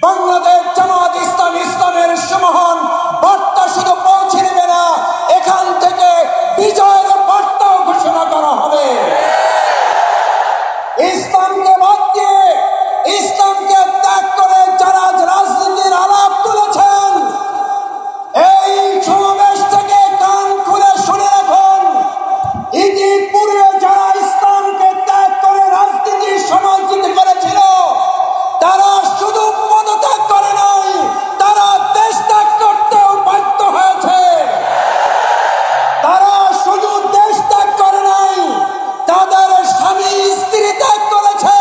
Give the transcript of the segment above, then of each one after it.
বাংলাদেশ জামাত ইসলামী ইসলামের সুমহান বার্তা শুধু পৌঁছে দেবে না, এখান থেকে বিজয়ের বার্তাও ঘোষণা করা হবে। ইসলামকে বাদ দিয়ে, ইসলামকে ত্যাগ করে যারা রাজনীতির আলাপ তুলেছেন, এই সমাবেশ থেকে কান খুলে শুনে রাখুন, ইতিপূর্বে যারা ইসলামকে ত্যাগ করে রাজনীতির সমালোচনা করেছিল, তারা শুধু পদত্যাগ করে নাই, তারা দেশ ত্যাগ করতেও বাধ্য হয়েছে। তারা শুধু দেশ ত্যাগ করে নাই, তাদের স্বামী স্ত্রী ত্যাগ করেছে,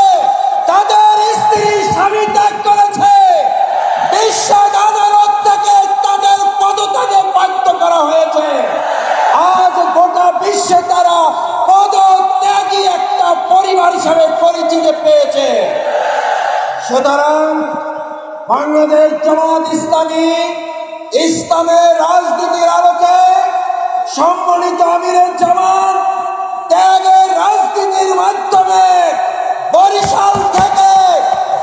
তাদের স্ত্রী স্বামী ত্যাগ করেছে। বিশ্ব আদালত থেকে তাদের পদত্যাগে বাধ্য করা হয়েছে। আজ গোটা বিশ্বে তারা পদত্যাগী একটা পরিবার হিসাবে পরিচিতি পেয়েছে। সুতরাং বাংলাদেশ জামাত ইসলামী ইসলামের রাজনীতির আলোকে সম্মানিত আমিরের জামাত ত্যাগের রাজনীতির মাধ্যমে বরিশাল থেকে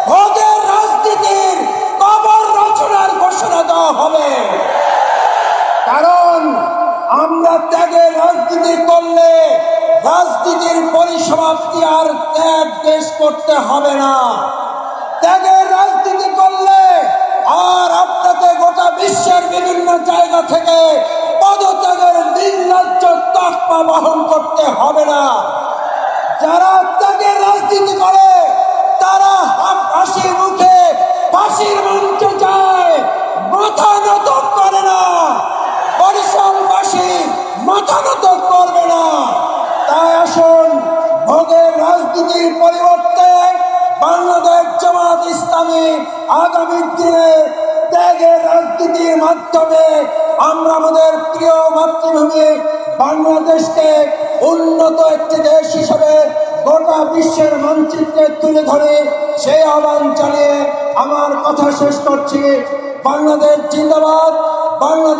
ভোগের রাজনীতির কবর রচনার ঘোষণা দেওয়া হবে। কারণ আমরা ত্যাগের রাজনীতি করলে রাজনীতির পরিসমাপ্তি আর ত্যাগ দেশ করতে হবে না। ত্যাগের রাজনীতি করলে আর আপনাকে গোটা বিশ্বের বিভিন্ন জায়গা থেকে পদত্যাগের নির্লজ্জ তকমা বহন করতে হবে না। যারা ত্যাগের রাজনীতি করে তারা হাসি মুখে ফাঁসির মঞ্চে যায়, মাথা নত করে না। বরিশালবাসী মাথা নত করবে না। তাই আসুন, ভোগের রাজনীতির পরিবর্তে বাংলাদেশ জামাত ইসলামী আগামী দিনে ত্যাগের রাজনীতির মাধ্যমে আমরা আমাদের প্রিয় মাতৃভূমি বাংলাদেশকে উন্নত একটি দেশ হিসেবে গোটা বিশ্বের মানচিত্রে তুলে ধরে সেই আহ্বান জানিয়ে আমার কথা শেষ করছি। বাংলাদেশ জিন্দাবাদ। বাংলা